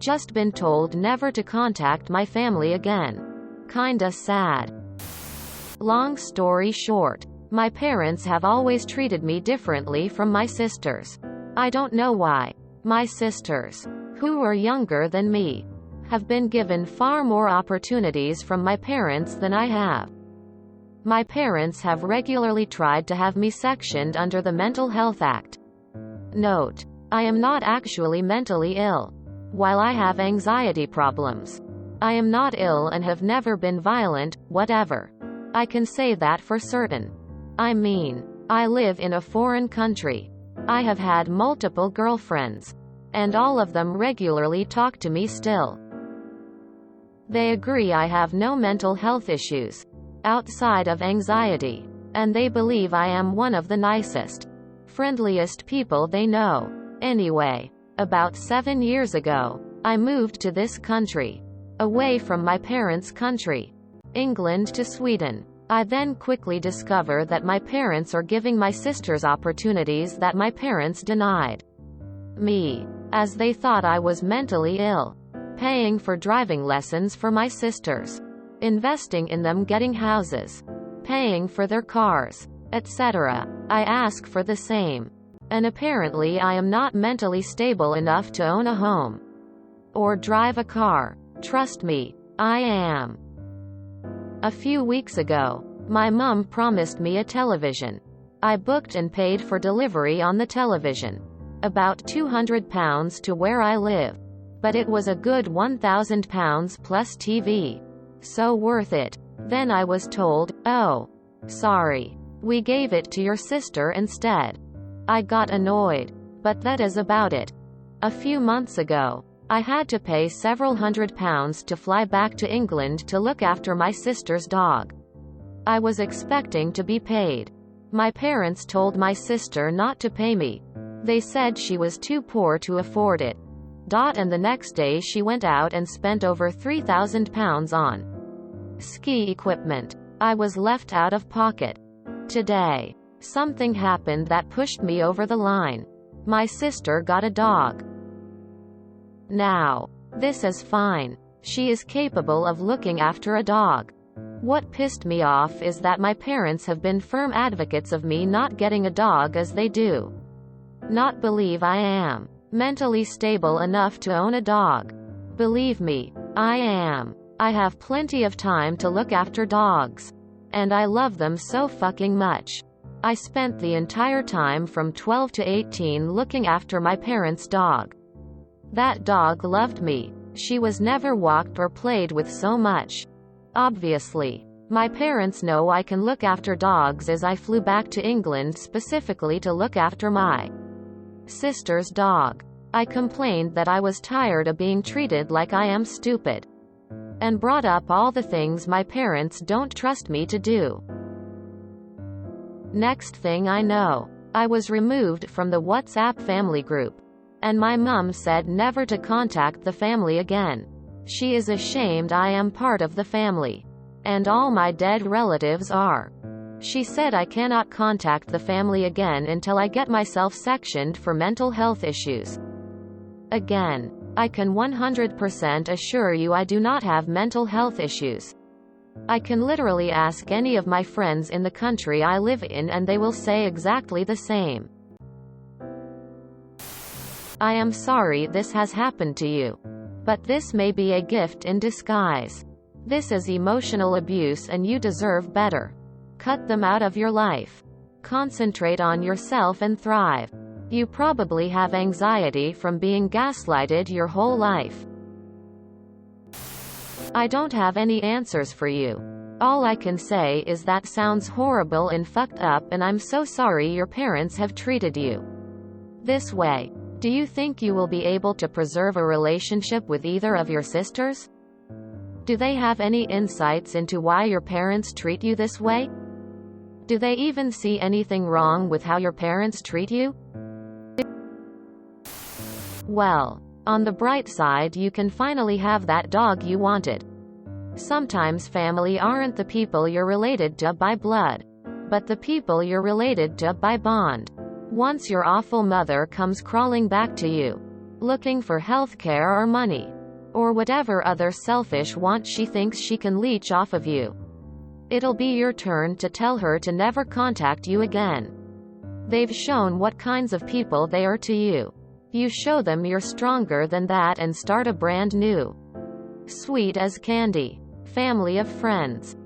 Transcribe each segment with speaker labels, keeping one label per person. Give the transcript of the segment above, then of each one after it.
Speaker 1: Just been told never to contact my family again. Kinda sad. Long story short, my parents have always treated me differently from my sisters. I don't know why. My sisters, who are younger than me, have been given far more opportunities from my parents than I have. My parents have regularly tried to have me sectioned under the Mental Health Act. Note: I am not actually mentally ill. While I have anxiety problems, I am not ill and have never been violent, whatever. I can say that for certain. I mean, I live in a foreign country. I have had multiple girlfriends, and all of them regularly talk to me still. They agree I have no mental health issues outside of anxiety, and they believe I am one of the nicest, friendliest people they know. Anyway, about 7 years ago, I moved to this country, away from my parents' country, England to Sweden. I then quickly discover that my parents are giving my sisters opportunities that my parents denied me, as they thought I was mentally ill. Paying for driving lessons for my sisters, investing in them getting houses, paying for their cars, etc. I ask for the same. And apparently I am not mentally stable enough to own a home or drive a car. Trust me, I am. A few weeks ago, my mum promised me a television. I booked and paid for delivery on the television. About £200 to where I live. But it was a good £1,000 plus TV. So worth it. Then I was told, "Oh, sorry. We gave it to your sister instead." I got annoyed. But that is about it. A few months ago, I had to pay several £100s to fly back to England to look after my sister's dog. I was expecting to be paid. My parents told my sister not to pay me. They said she was too poor to afford it. And the next day she went out and spent over £3,000 on ski equipment. I was left out of pocket. Today, something happened that pushed me over the line. My sister got a dog. Now, this is fine. She is capable of looking after a dog. What pissed me off is that my parents have been firm advocates of me not getting a dog as they do not believe I am mentally stable enough to own a dog. Believe me, I am. I have plenty of time to look after dogs. And I love them so fucking much. I spent the entire time from 12 to 18 looking after my parents' dog. That dog loved me. She was never walked or played with so much. Obviously, my parents know I can look after dogs as I flew back to England specifically to look after my sister's dog. I complained that I was tired of being treated like I am stupid, and brought up all the things my parents don't trust me to do. Next thing I know, I was removed from the WhatsApp family group, and my mum said never to contact the family again. She is ashamed I am part of the family, and all my dead relatives are. She said I cannot contact the family again until I get myself sectioned for mental health issues. Again, I can 100% assure you I do not have mental health issues. I can literally ask any of my friends in the country I live in and they will say exactly the same. I am sorry this has happened to you. But this may be a gift in disguise. This is emotional abuse and you deserve better. Cut them out of your life. Concentrate on yourself and thrive. You probably have anxiety from being gaslighted your whole life. I don't have any answers for you. All I can say is that sounds horrible and fucked up and I'm so sorry your parents have treated you this way. Do you think you will be able to preserve a relationship with either of your sisters? Do they have any insights into why your parents treat you this way? Do they even see anything wrong with how your parents treat you? Well, on the bright side you can finally have that dog you wanted. Sometimes family aren't the people you're related to by blood, but the people you're related to by bond. Once your awful mother comes crawling back to you, looking for healthcare or money, or whatever other selfish want she thinks she can leech off of you. It'll be your turn to tell her to never contact you again. They've shown what kinds of people they are to you. You show them you're stronger than that and start a brand new, sweet as candy family of friends.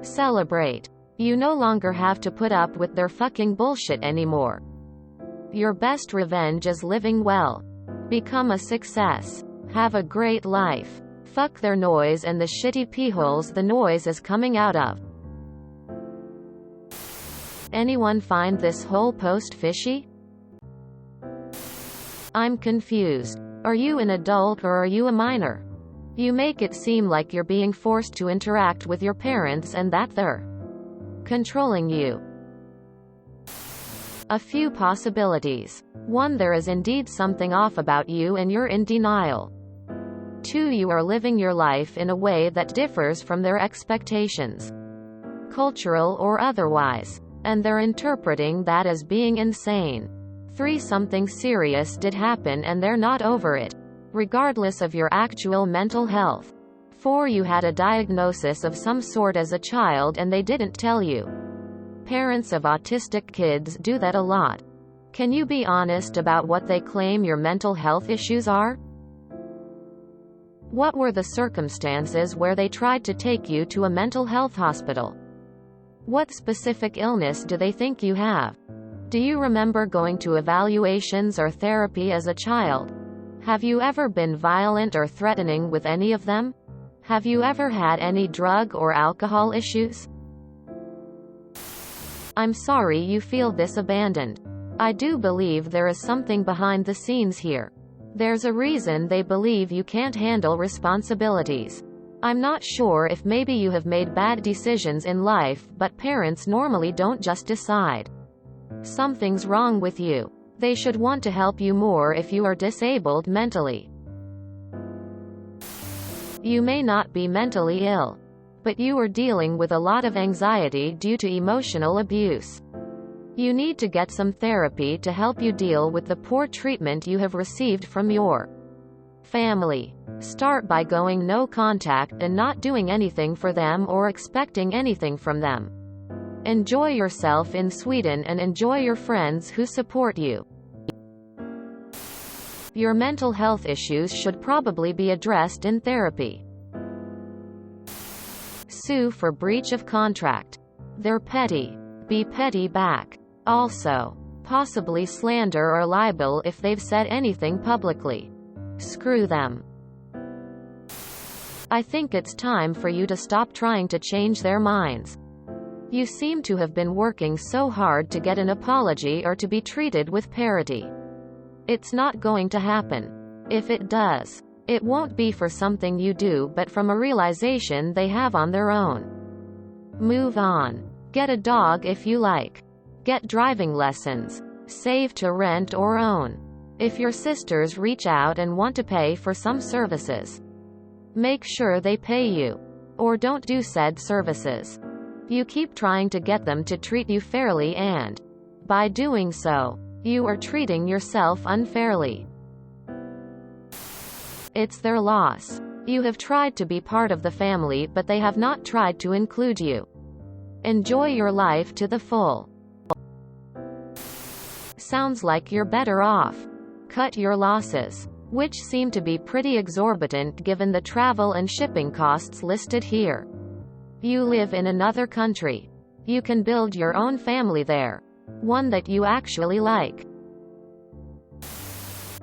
Speaker 1: Celebrate. You no longer have to put up with their fucking bullshit anymore. Your best revenge is living well. Become a success. Have a great life. Fuck their noise and the shitty pee holes the noise is coming out of. Anyone find this whole post fishy? I'm confused. Are you an adult or are you a minor? You make it seem like you're being forced to interact with your parents and that they're controlling you. A few possibilities. 1. There is indeed something off about you and you're in denial. 2. You are living your life in a way that differs from their expectations, cultural or otherwise, and they're interpreting that as being insane. 3. Something serious did happen and they're not over it, regardless of your actual mental health. 4. You had a diagnosis of some sort as a child and they didn't tell you. Parents of autistic kids do that a lot. Can you be honest about what they claim your mental health issues are? What were the circumstances where they tried to take you to a mental health hospital? What specific illness do they think you have? Do you remember going to evaluations or therapy as a child? Have you ever been violent or threatening with any of them? Have you ever had any drug or alcohol issues? I'm sorry you feel this abandoned. I do believe there is something behind the scenes here. There's a reason they believe you can't handle responsibilities. I'm not sure if maybe you have made bad decisions in life, but parents normally don't just decide. Something's wrong with you. They should want to help you more if you are disabled mentally. You may not be mentally ill, but you are dealing with a lot of anxiety due to emotional abuse. You need to get some therapy to help you deal with the poor treatment you have received from your family. Start by going no contact and not doing anything for them or expecting anything from them. Enjoy yourself in Sweden and enjoy your friends who support you. Your mental health issues should probably be addressed in therapy. Sue for breach of contract. They're petty. Be petty back. Also, possibly slander or libel if they've said anything publicly. Screw them. I think it's time for you to stop trying to change their minds. You seem to have been working so hard to get an apology or to be treated with parity. It's not going to happen. If it does, it won't be for something you do but from a realization they have on their own. Move on. Get a dog if you like. Get driving lessons. Save to rent or own. If your sisters reach out and want to pay for some services, make sure they pay you. Or don't do said services. You keep trying to get them to treat you fairly and, by doing so, you are treating yourself unfairly. It's their loss. You have tried to be part of the family but they have not tried to include you. Enjoy your life to the full. Sounds like you're better off. Cut your losses, which seem to be pretty exorbitant given the travel and shipping costs listed here. You live in another country. You can build your own family there. One that you actually like.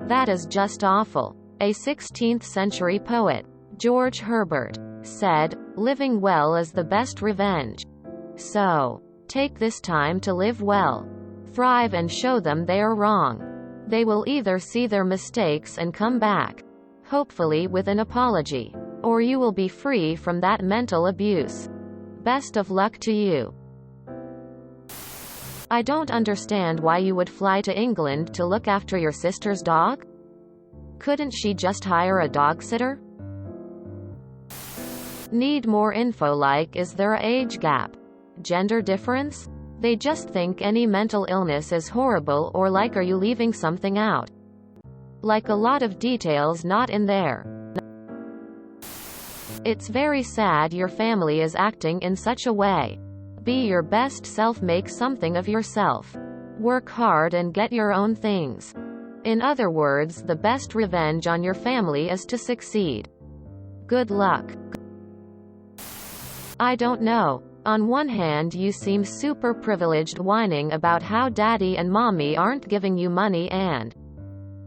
Speaker 1: That is just awful. A 16th century poet, George Herbert, said, "Living well is the best revenge." So, take this time to live well. Thrive and show them they are wrong. They will either see their mistakes and come back, hopefully with an apology, or you will be free from that mental abuse. Best of luck to you. I don't understand why you would fly to England to look after your sister's dog? Couldn't she just hire a dog sitter? Need more info like is there a age gap? Gender difference? They just think any mental illness is horrible or like are you leaving something out? Like a lot of details not in there. It's very sad your family is acting in such a way. Be your best self, make something of yourself. Work hard and get your own things. In other words, the best revenge on your family is to succeed. Good luck. I don't know. On one hand you seem super privileged whining about how daddy and mommy aren't giving you money, and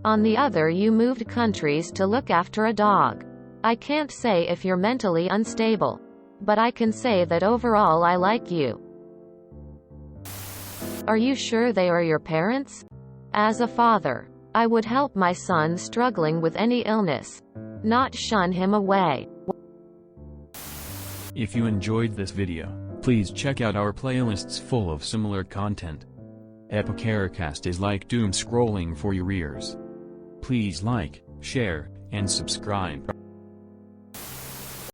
Speaker 1: on the other you moved countries to look after a dog. I can't say if you're mentally unstable, but I can say that overall I like you. Are you sure they are your parents? As a father, I would help my son struggling with any illness, not shun him away.
Speaker 2: If you enjoyed this video, please check out our playlists full of similar content. Epicaricast is like doom scrolling for your ears. Please like, share, and subscribe.